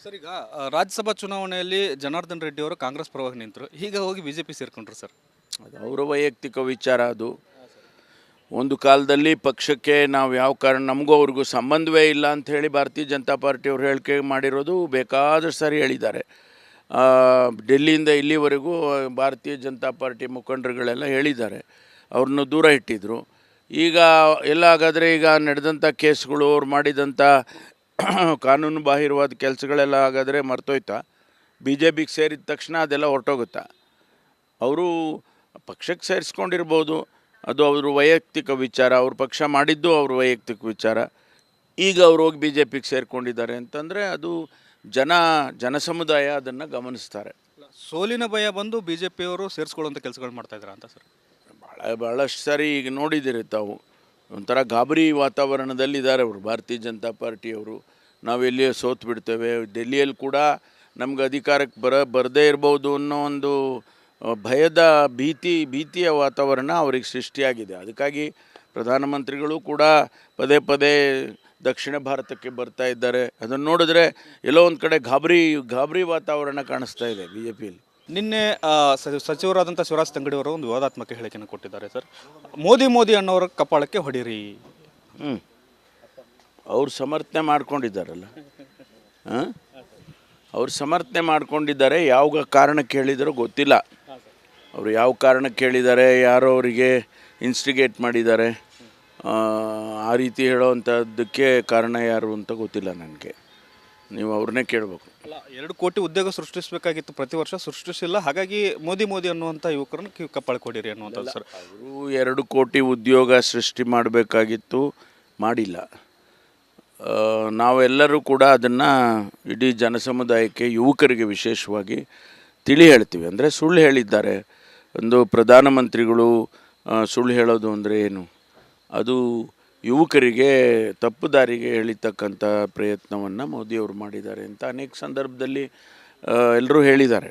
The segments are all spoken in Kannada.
ಸರ್ ಈಗ ರಾಜ್ಯಸಭಾ ಚುನಾವಣೆಯಲ್ಲಿ ಜನಾರ್ದನ್ ರೆಡ್ಡಿ ಅವರು ಕಾಂಗ್ರೆಸ್ ಪರವಾಗಿ ನಿಂತರು. ಈಗ ಹೋಗಿ ಬಿಜೆಪಿ ಸೇರ್ಕೊಂಡ್ರು ಸರ್. ಅದು ಅವರ ವೈಯಕ್ತಿಕ ವಿಚಾರ. ಅದು ಒಂದು ಕಾಲದಲ್ಲಿ ಪಕ್ಷಕ್ಕೆ ನಾವು ಯಾವ ಕಾರಣ ನಮಗೂ ಅವ್ರಿಗೂ ಸಂಬಂಧವೇ ಇಲ್ಲ ಅಂತ ಹೇಳಿ ಭಾರತೀಯ ಜನತಾ ಪಾರ್ಟಿಯವರು ಹೇಳಿಕೆ ಮಾಡಿರೋದು ಬೇಕಾದಷ್ಟು ಸಾರಿ ಹೇಳಿದ್ದಾರೆ. ಡೆಲ್ಲಿಯಿಂದ ಇಲ್ಲಿವರೆಗೂ ಭಾರತೀಯ ಜನತಾ ಪಾರ್ಟಿ ಮುಖಂಡರುಗಳೆಲ್ಲ ಹೇಳಿದ್ದಾರೆ, ಅವ್ರನ್ನ ದೂರ ಇಟ್ಟಿದ್ದರು. ಈಗ ಎಲ್ಲ ಹಾಗಾದರೆ ಈಗ ನಡೆದಂಥ ಕೇಸ್ಗಳು, ಅವ್ರು ಮಾಡಿದಂಥ ಕಾನೂನು ಬಾಹಿರವಾದ ಕೆಲಸಗಳೆಲ್ಲ ಹಾಗಾದರೆ ಮರ್ತೋಯ್ತಾ? ಬಿ ಜೆ ಪಿಗೆ ಸೇರಿದ ತಕ್ಷಣ ಅದೆಲ್ಲ ಹೊರಟೋಗುತ್ತಾ? ಅವರು ಪಕ್ಷಕ್ಕೆ ಸೇರಿಸ್ಕೊಂಡಿರ್ಬೋದು, ಅದು ಅವ್ರ ವೈಯಕ್ತಿಕ ವಿಚಾರ. ಅವ್ರ ಪಕ್ಷ ಮಾಡಿದ್ದು ಅವ್ರ ವೈಯಕ್ತಿಕ ವಿಚಾರ. ಈಗ ಅವ್ರು ಹೋಗಿ ಬಿ ಜೆ ಪಿಗೆ ಸೇರಿಕೊಂಡಿದ್ದಾರೆ ಅಂತಂದರೆ ಅದು ಜನಸಮುದಾಯ ಅದನ್ನು ಗಮನಿಸ್ತಾರೆ. ಸೋಲಿನ ಭಯ ಬಂದು ಬಿಜೆಪಿಯವರು ಸೇರಿಸ್ಕೊಳ್ಳುವಂಥ ಕೆಲಸಗಳು ಮಾಡ್ತಾ ಇದ್ದಾರೆ ಅಂತ ಸರ್. ಭಾಳಷ್ಟು ಸಾರಿ ಈಗ ನೋಡಿದ್ದೀರಿ ತಾವು, ಒಂಥರ ಗಾಬರಿ ವಾತಾವರಣದಲ್ಲಿದ್ದಾರೆ ಅವರು ಭಾರತೀಯ ಜನತಾ ಪಾರ್ಟಿಯವರು. ನಾವು ಎಲ್ಲಿಯೇ ಸೋತು ಬಿಡ್ತೇವೆ, ಡೆಲ್ಲಿಯಲ್ಲಿ ಕೂಡ ನಮ್ಗೆ ಅಧಿಕಾರಕ್ಕೆ ಬರದೇ ಇರ್ಬೋದು ಅನ್ನೋ ಒಂದು ಭೀತಿಯ ವಾತಾವರಣ ಅವ್ರಿಗೆ ಸೃಷ್ಟಿಯಾಗಿದೆ. ಅದಕ್ಕಾಗಿ ಪ್ರಧಾನಮಂತ್ರಿಗಳು ಕೂಡ ಪದೇ ಪದೇ ದಕ್ಷಿಣ ಭಾರತಕ್ಕೆ ಬರ್ತಾ ಇದ್ದಾರೆ. ಅದನ್ನು ನೋಡಿದ್ರೆ ಎಲ್ಲೋ ಒಂದು ಕಡೆ ಗಾಬರಿ ವಾತಾವರಣ ಕಾಣಿಸ್ತಾ ಇದೆ ಬಿ ಜೆ ಪಿಯಲ್ಲಿ. ನಿನ್ನೆ ಸಚಿವರಾದಂಥ ಶಿವರಾಜ್ ತಂಗಡಿ ಅವರು ಒಂದು ವಿವಾದಾತ್ಮಕ ಹೇಳಿಕೆಯನ್ನು ಕೊಟ್ಟಿದ್ದಾರೆ ಸರ್. ಮೋದಿ ಅನ್ನೋರ ಕಪಾಳಕ್ಕೆ ಹೊಡೀರಿ. ಅವ್ರು ಸಮರ್ಥನೆ ಮಾಡ್ಕೊಂಡಿದ್ದಾರಲ್ಲ, ಅವ್ರು ಸಮರ್ಥನೆ ಮಾಡ್ಕೊಂಡಿದ್ದಾರೆ. ಯಾವ ಕಾರಣಕ್ಕೆ ಹೇಳಿದಾರೋ ಗೊತ್ತಿಲ್ಲ. ಅವರು ಯಾವ ಕಾರಣಕ್ಕೆ ಹೇಳಿದ್ದಾರೆ, ಯಾರೋ ಅವರಿಗೆ ಇನ್ಸ್ಟಿಗೇಟ್ ಮಾಡಿದ್ದಾರೆ, ಆ ರೀತಿ ಹೇಳೋವಂಥದ್ದಕ್ಕೆ ಕಾರಣ ಯಾರು ಅಂತ ಗೊತ್ತಿಲ್ಲ ನನಗೆ. ನೀವು ಅವ್ರನ್ನೇ ಕೇಳಬೇಕು. 2 ಕೋಟಿ ಉದ್ಯೋಗ ಸೃಷ್ಟಿಸಬೇಕಾಗಿತ್ತು, ಪ್ರತಿ ವರ್ಷ ಸೃಷ್ಟಿಸಿಲ್ಲ. ಹಾಗಾಗಿ ಮೋದಿ ಅನ್ನುವಂಥ ಯುವಕರನ್ನು ಕಪಾಳಕ್ಕೆ ಹೊಡೀರಿ ಅನ್ನುವಂಥದ್ದು ಸರ್. ಅವರು 2 ಕೋಟಿ ಉದ್ಯೋಗ ಸೃಷ್ಟಿ ಮಾಡಬೇಕಾಗಿತ್ತು, ಮಾಡಿಲ್ಲ. ನಾವೆಲ್ಲರೂ ಕೂಡ ಅದನ್ನು ಇಡೀ ಜನಸಮುದಾಯಕ್ಕೆ, ಯುವಕರಿಗೆ ವಿಶೇಷವಾಗಿ ತಿಳಿ ಹೇಳ್ತೀವಿ. ಅಂದರೆ ಸುಳ್ಳು ಹೇಳಿದ್ದಾರೆ. ಒಂದು ಪ್ರಧಾನಮಂತ್ರಿಗಳು ಸುಳ್ಳು ಹೇಳೋದು ಅಂದರೆ ಏನು? ಅದು ಯುವಕರಿಗೆ ತಪ್ಪು ದಾರಿಗೆ ಎಳಿತಕ್ಕಂಥ ಪ್ರಯತ್ನವನ್ನು ಮೋದಿಯವರು ಮಾಡಿದ್ದಾರೆ ಅಂತ ಅನೇಕ ಸಂದರ್ಭದಲ್ಲಿ ಎಲ್ಲರೂ ಹೇಳಿದ್ದಾರೆ.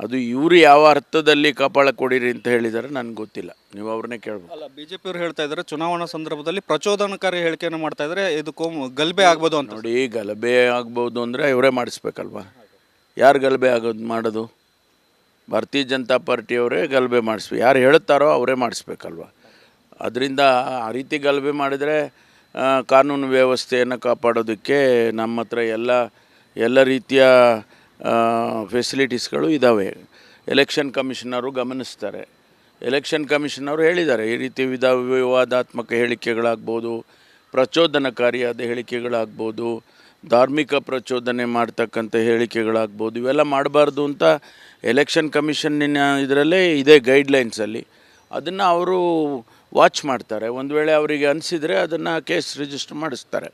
ಅದು ಇವರು ಯಾವ ಅರ್ಥದಲ್ಲಿ ಕಪಾಳ ಕೊಡಿರಿ ಅಂತ ಹೇಳಿದ್ದಾರೆ ನನಗೆ ಗೊತ್ತಿಲ್ಲ, ನೀವು ಅವ್ರನ್ನೇ ಕೇಳಬೇಕು. ಅಲ್ಲ, ಬಿಜೆಪಿಯವರು ಹೇಳ್ತಾ ಇದ್ದಾರೆ ಚುನಾವಣಾ ಸಂದರ್ಭದಲ್ಲಿ ಪ್ರಚೋದನಕಾರಿ ಹೇಳಿಕೆಯನ್ನು ಮಾಡ್ತಾ ಇದ್ದಾರೆ, ಇದು ಗಲಭೆ ಆಗ್ಬೋದು ಅಂತ. ನೋಡಿ, ಗಲಭೆ ಆಗ್ಬೋದು ಅಂದರೆ ಇವರೇ ಮಾಡಿಸ್ಬೇಕಲ್ವಾ? ಯಾರು ಗಲಭೆ ಮಾಡೋದು? ಭಾರತೀಯ ಜನತಾ ಪಾರ್ಟಿಯವರೇ ಗಲಭೆ ಮಾಡಿಸ್ಬೇಕು. ಯಾರು ಹೇಳ್ತಾರೋ ಅವರೇ ಮಾಡಿಸ್ಬೇಕಲ್ವ? ಅದರಿಂದ ಆ ರೀತಿ ಗಲಭೆ ಮಾಡಿದರೆ ಕಾನೂನು ವ್ಯವಸ್ಥೆಯನ್ನು ಕಾಪಾಡೋದಕ್ಕೆ ನಮ್ಮ ಹತ್ರ ಎಲ್ಲ ರೀತಿಯ ಫೆಸಿಲಿಟೀಸ್ಗಳು ಇದ್ದಾವೆ. ಎಲೆಕ್ಷನ್ ಕಮಿಷನರು ಗಮನಿಸ್ತಾರೆ. ಎಲೆಕ್ಷನ್ ಕಮಿಷನರು ಹೇಳಿದ್ದಾರೆ, ಈ ರೀತಿ ವಿವಾದಾತ್ಮಕ ಹೇಳಿಕೆಗಳಾಗ್ಬೋದು, ಪ್ರಚೋದನಕಾರಿಯಾದ ಹೇಳಿಕೆಗಳಾಗ್ಬೋದು, ಧಾರ್ಮಿಕ ಪ್ರಚೋದನೆ ಮಾಡ್ತಕ್ಕಂಥ ಹೇಳಿಕೆಗಳಾಗ್ಬೋದು, ಇವೆಲ್ಲ ಮಾಡಬಾರ್ದು ಅಂತ ಎಲೆಕ್ಷನ್ ಕಮಿಷನ್ನಿನ ಇದರಲ್ಲೇ ಇದೆ ಗೈಡ್ಲೈನ್ಸಲ್ಲಿ. ಅದನ್ನು ಅವರು ವಾಚ್ ಮಾಡ್ತಾರೆ. ಒಂದು ವೇಳೆ ಅವರಿಗೆ ಅನಿಸಿದರೆ ಅದನ್ನು ಕೇಸ್ ರಿಜಿಸ್ಟರ್ ಮಾಡಿಸ್ತಾರೆ.